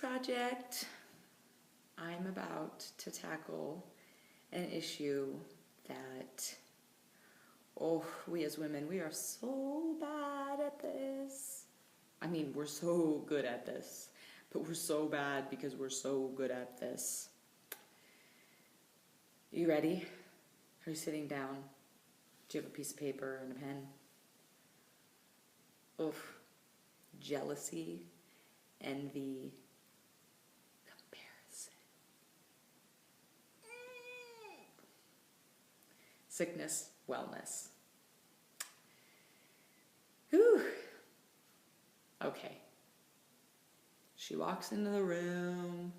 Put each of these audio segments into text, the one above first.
project, I'm about to tackle an issue that, we as women, we are so bad at this. I mean, we're so good at this, but we're so bad because we're so good at this. You ready? Are you sitting down? Do you have a piece of paper and a pen? Jealousy, envy, comparison. Sickness, wellness. Whew. Okay. She walks into the room.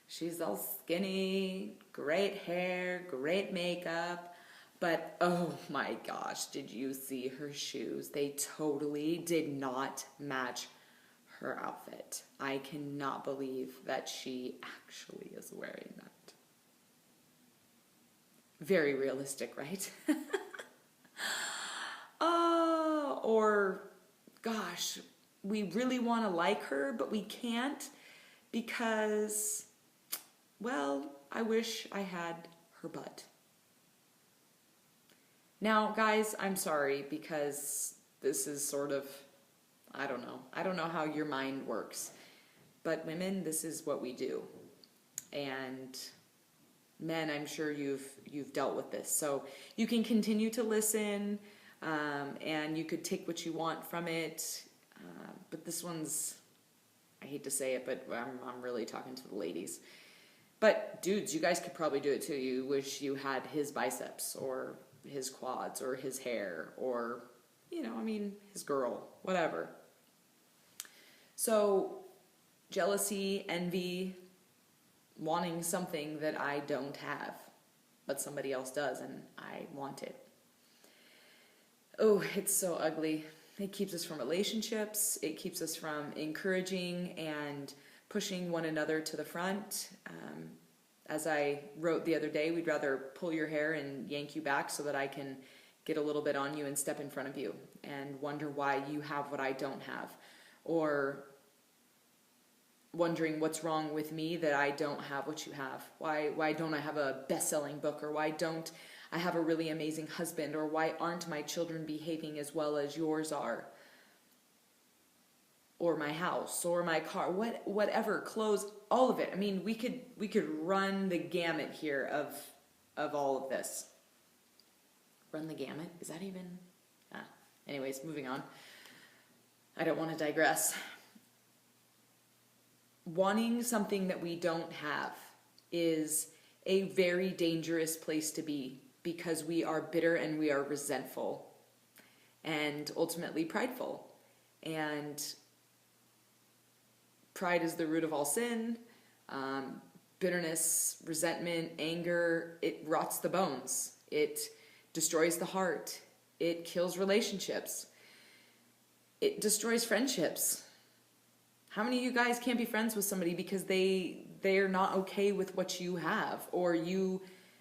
She's all skinny, great hair, great makeup. But oh my gosh, did you see her shoes? They totally did not match her outfit. I cannot believe that she actually is wearing that. Very realistic, right? Or gosh, we really want to like her, but we can't because, well, I wish I had her butt. Now, guys, I'm sorry because this is sort of, I don't know how your mind works. But women, this is what we do. And men, I'm sure you've dealt with this. So you can continue to listen, and you could take what you want from it. But this one's, I hate to say it, but I'm really talking to the ladies. But dudes, you guys could probably do it too. You wish you had his biceps or his quads or his hair or, his girl, whatever. So jealousy, envy, wanting something that I don't have, but somebody else does and I want it. Oh, it's so ugly. It keeps us from relationships. It keeps us from encouraging and pushing one another to the front. As I wrote the other day, we'd rather pull your hair and yank you back so that I can get a little bit on you and step in front of you and wonder why you have what I don't have. Or wondering what's wrong with me that I don't have what you have. Why don't I have a best-selling book? Or why don't I have a really amazing husband? Or why aren't my children behaving as well as yours are? Or my house, or my car, whatever, clothes, all of it. I mean, we could run the gamut here of all of this. Run the gamut? Is that even? Anyways, moving on. I don't want to digress. Wanting something that we don't have is a very dangerous place to be because we are bitter and we are resentful and ultimately prideful. And pride is the root of all sin. Bitterness, resentment, anger, it rots the bones. It destroys the heart. It kills relationships. It destroys friendships. How many of you guys can't be friends with somebody because they're not okay with what you have, or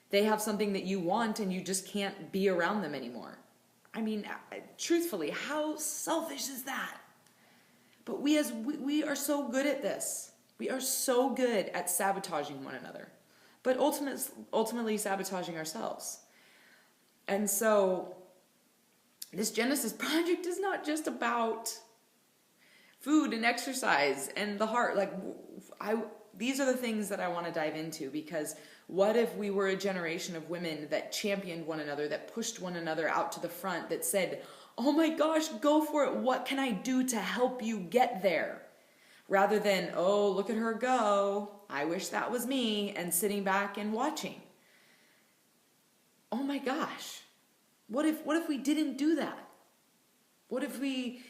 they have something that you want and you just can't be around them anymore? I mean, truthfully, how selfish is that? But we are so good at this. We are so good at sabotaging one another, but ultimately sabotaging ourselves. And so this Genesis project is not just about food and exercise and the heart. These are the things that I want to dive into, because what if we were a generation of women that championed one another, that pushed one another out to the front, that said, oh my gosh, go for it. What can I do to help you get there? Rather than, oh, look at her go. I wish that was me, and sitting back and watching. Oh my gosh. What if we didn't do that? What if we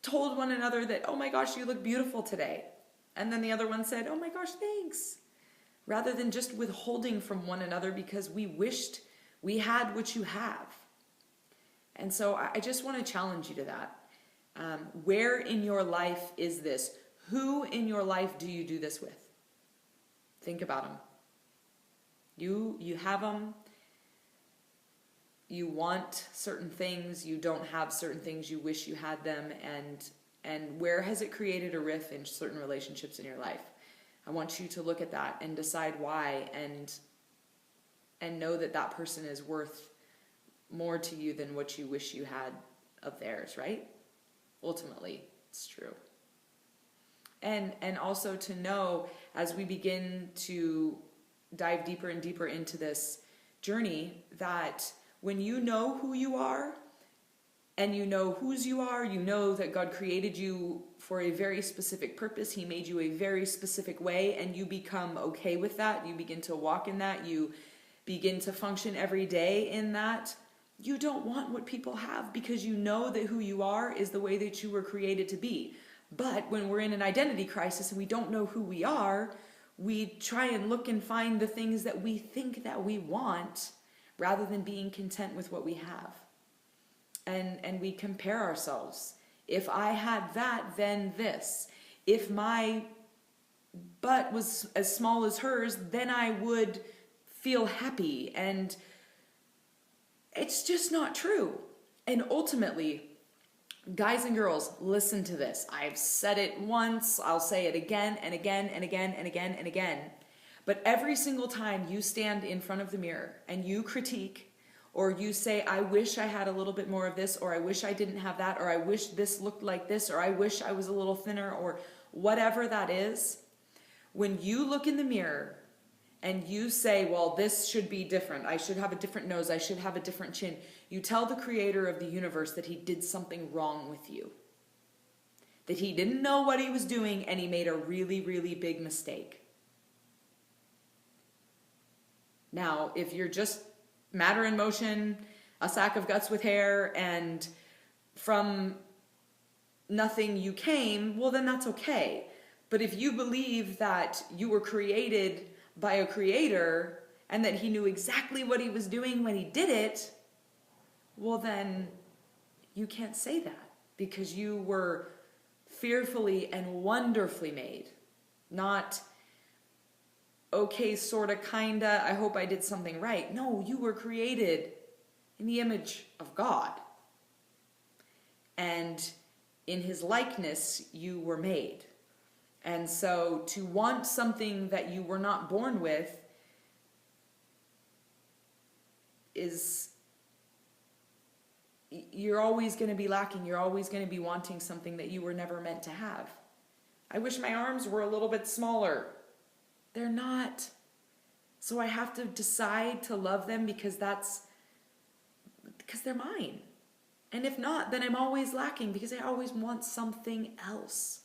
told one another that, oh my gosh, you look beautiful today? And then the other one said, oh my gosh, thanks. Rather than just withholding from one another because we wished we had what you have. And so I just want to challenge you to that. Where in your life is this? Who in your life do you do this with? Think about them. You have them. You want certain things. You don't have certain things. You wish you had them. And where has it created a rift in certain relationships in your life? I want you to look at that and decide why, and know that that person is worth more to you than what you wish you had of theirs, right? Ultimately, it's true. And also to know, as we begin to dive deeper and deeper into this journey, that when you know who you are, and you know whose you are, you know that God created you for a very specific purpose. He made you a very specific way, and you become okay with that. You begin to walk in that. You begin to function every day in that. You don't want what people have, because you know that who you are is the way that you were created to be. But when we're in an identity crisis and we don't know who we are, we try and look and find the things that we think that we want, rather than being content with what we have. And we compare ourselves. If I had that, then this. If my butt was as small as hers, then I would feel happy. And it's just not true. And ultimately, guys and girls, listen to this. I've said it once, I'll say it again and again and again and again and again. But every single time you stand in front of the mirror and you critique, or you say, I wish I had a little bit more of this, or I wish I didn't have that, or I wish this looked like this, or I wish I was a little thinner, or whatever that is, when you look in the mirror and you say, well, this should be different, I should have a different nose, I should have a different chin, you tell the creator of the universe that he did something wrong with you. That he didn't know what he was doing, and he made a really, really big mistake. Now, if you're just matter in motion, a sack of guts with hair, and from nothing you came, well, then that's okay. But if you believe that you were created by a creator and that he knew exactly what he was doing when he did it, well, then you can't say that, because you were fearfully and wonderfully made. Not, okay, sorta, kinda, I hope I did something right. No, you were created in the image of God. And in his likeness, you were made. And so to want something that you were not born with is, you're always going to be lacking. You're always going to be wanting something that you were never meant to have. I wish my arms were a little bit smaller. They're not. So I have to decide to love them because they're mine. And if not, then I'm always lacking, because I always want something else.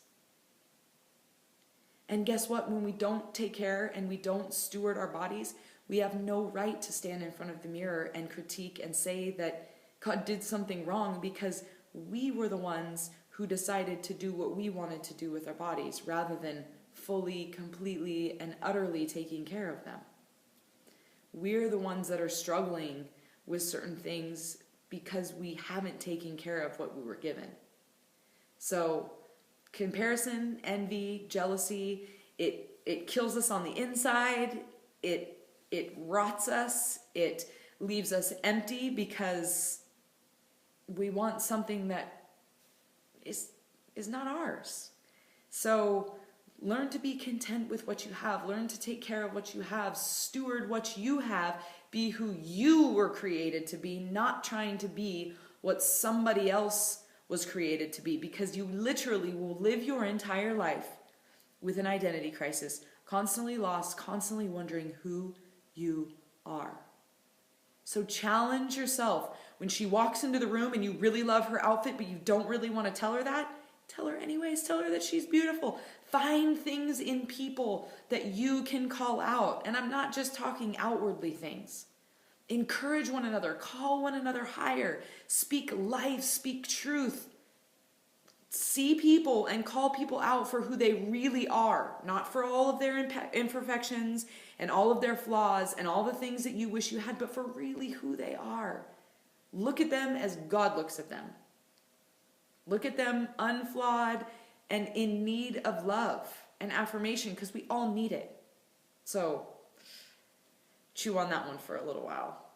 And guess what? When we don't take care and we don't steward our bodies, we have no right to stand in front of the mirror and critique and say that God did something wrong, because we were the ones who decided to do what we wanted to do with our bodies, rather than fully, completely, and utterly taking care of them. We're the ones that are struggling with certain things because we haven't taken care of what we were given. So comparison, envy, jealousy, it kills us on the inside. It rots us. It leaves us empty, because we want something that is not ours. So learn to be content with what you have. Learn to take care of what you have. Steward what you have. Be who you were created to be, not trying to be what somebody else was created to be, because you literally will live your entire life with an identity crisis, constantly lost, constantly wondering who you are. So challenge yourself. When she walks into the room and you really love her outfit, but you don't really want to tell her that, tell her anyways. Tell her that she's beautiful. Find things in people that you can call out. And I'm not just talking outwardly things. Encourage one another. Call one another higher. Speak life. Speak truth. See people and call people out for who they really are. Not for all of their imperfections and all of their flaws and all the things that you wish you had, but for really who they are. Look at them as God looks at them. Look at them unflawed and in need of love and affirmation, because we all need it. So chew on that one for a little while.